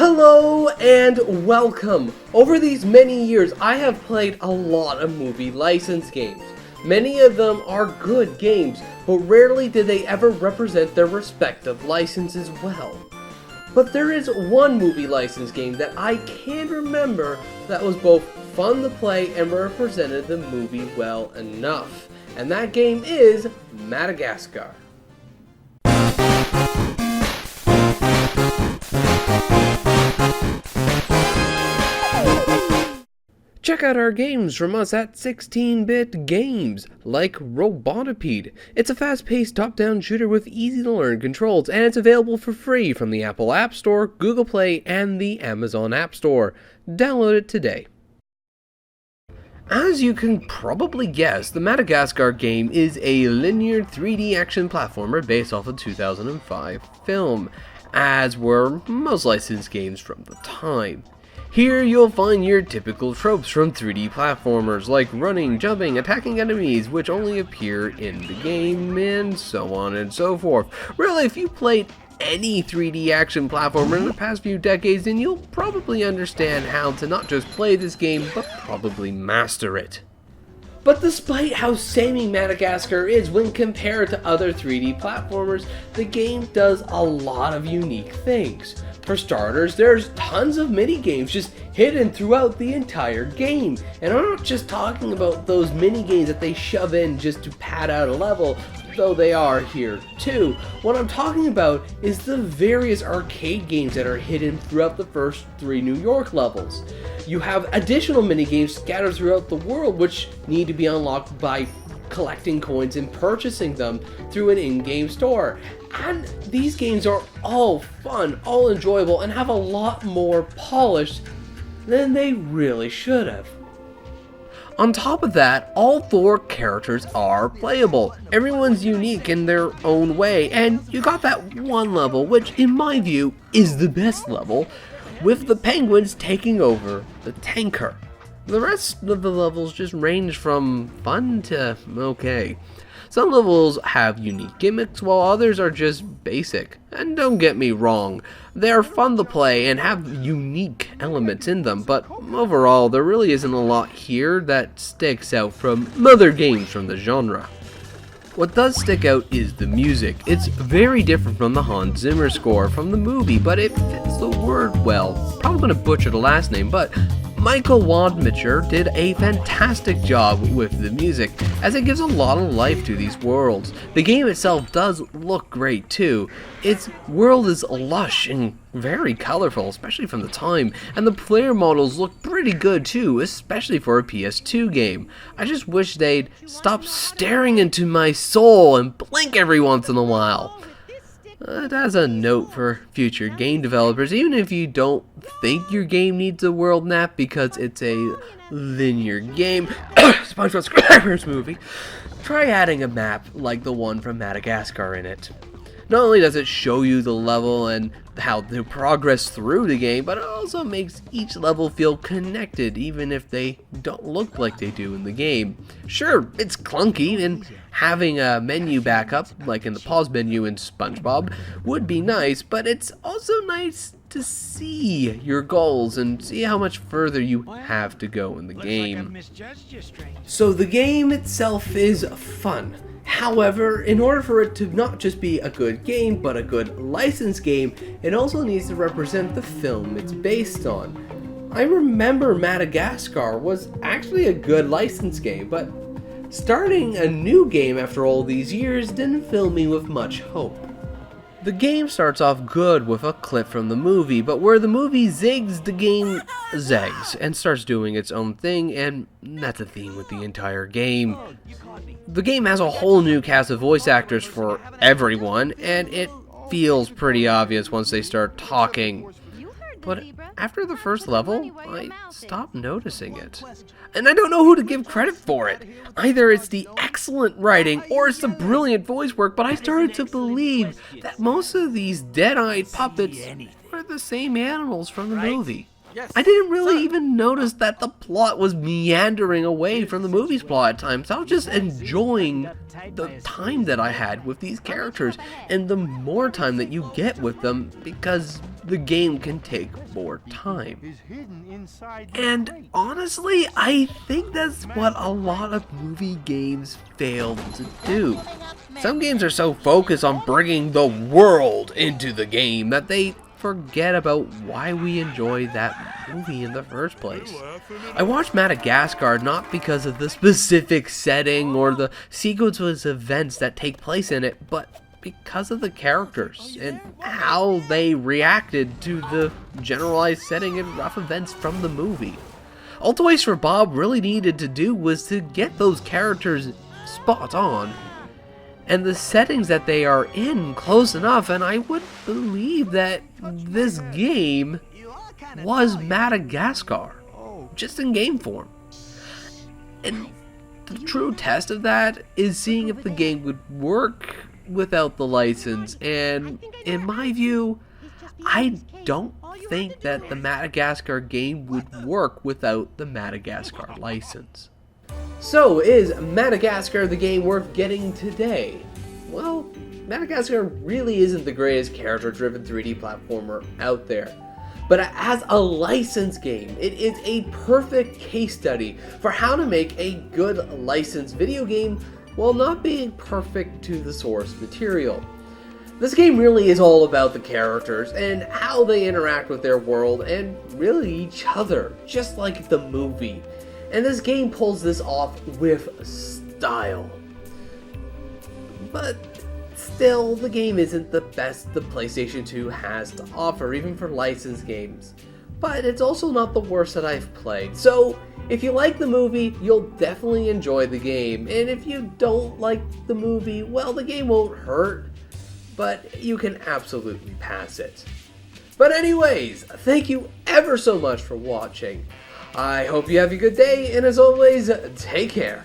Hello and welcome! Over these many years, I have played a lot of movie license games. Many of them are good games, but rarely did they ever represent their respective licenses well. But there is one movie license game that I can remember that was both fun to play and represented the movie well enough. And that game is Madagascar. Check out our games from us at 16-Bit Games, like Robotipede. It's a fast-paced top-down shooter with easy-to-learn controls, and it's available for free from the Apple App Store, Google Play, and the Amazon App Store. Download it today. As you can probably guess, the Madagascar game is a linear 3D action platformer based off a 2005 film, as were most licensed games from the time. Here you'll find your typical tropes from 3D platformers like running, jumping, attacking enemies which only appear in the game, and so on and so forth. Really, if you played any 3D action platformer in the past few decades, then you'll probably understand how to not just play this game, but probably master it. But despite how samey Madagascar is when compared to other 3D platformers, the game does a lot of unique things. For starters, there's tons of mini-games just hidden throughout the entire game. And I'm not just talking about those mini-games that they shove in just to pad out a level, though they are here too. What I'm talking about is the various arcade games that are hidden throughout the first 3 New York levels. You have additional mini-games scattered throughout the world which need to be unlocked by collecting coins and purchasing them through an in-game store. And these games are all fun, all enjoyable, and have a lot more polish than they really should have. On top of that, all 4 characters are playable. Everyone's unique in their own way, and you got that one level, which in my view is the best level, with the penguins taking over the tanker. The rest of the levels just range from fun to okay. Some levels have unique gimmicks, while others are just basic. And don't get me wrong, they are fun to play and have unique elements in them, but overall there really isn't a lot here that sticks out from other games from the genre. What does stick out is the music. It's very different from the Hans Zimmer score from the movie, but it fits the word well. Probably gonna butcher the last name, but Michael Wadmacher did a fantastic job with the music, as it gives a lot of life to these worlds. The game itself does look great too. Its world is lush and very colorful, especially from the time, and the player models look pretty good too, especially for a PS2 game. I just wish they'd stop staring into my soul and blink every once in a while. As a note for future game developers, even if you don't think your game needs a world map because it's a linear game, SpongeBob SquarePants movie, try adding a map like the one from Madagascar in it. Not only does it show you the level and how to progress through the game, but it also makes each level feel connected, even if they don't look like they do in the game. Sure, it's clunky, and having a menu backup, like in the pause menu in SpongeBob, would be nice, but it's also nice to see your goals and see how much further you have to go in the game. So the game itself is fun. However, in order for it to not just be a good game, but a good licensed game, it also needs to represent the film it's based on. I remember Madagascar was actually a good licensed game, but starting a new game after all these years didn't fill me with much hope. The game starts off good with a clip from the movie, but where the movie zigs, the game zags and starts doing its own thing, and that's a theme with the entire game. The game has a whole new cast of voice actors for everyone, and it feels pretty obvious once they start talking. But after the first level, I stopped noticing it. And I don't know who to give credit for it. Either it's the excellent writing or it's the brilliant voice work, but I started to believe that most of these dead-eyed puppets were the same animals from the movie. I didn't really even notice that the plot was meandering away from the movie's plot at times. I was just enjoying the time that I had with these characters, and the more time that you get with them, because the game can take more time. And honestly, I think that's what a lot of movie games fail to do. Some games are so focused on bringing the world into the game that they forget about why we enjoy that movie in the first place. I watched Madagascar not because of the specific setting or the sequence of events that take place in it, but because of the characters and how they reacted to the generalized setting and rough events from the movie. All Toys for Bob really needed to do was to get those characters spot on and the settings that they are in close enough, and I would believe that this game was Madagascar, just in game form. And the true test of that is seeing if the game would work without the license, and in my view, I don't think that the Madagascar game would work without the Madagascar license. So, is Madagascar the game worth getting today? Well, Madagascar really isn't the greatest character-driven 3D platformer out there. But as a licensed game, it is a perfect case study for how to make a good licensed video game while not being perfect to the source material. This game really is all about the characters and how they interact with their world and really each other, just like the movie. And this game pulls this off with style. But still, the game isn't the best the PlayStation 2 has to offer, even for licensed games. But it's also not the worst that I've played. So, if you like the movie, you'll definitely enjoy the game. And if you don't like the movie, well, the game won't hurt, but you can absolutely pass it. But anyways, thank you ever so much for watching. I hope you have a good day, and as always, take care.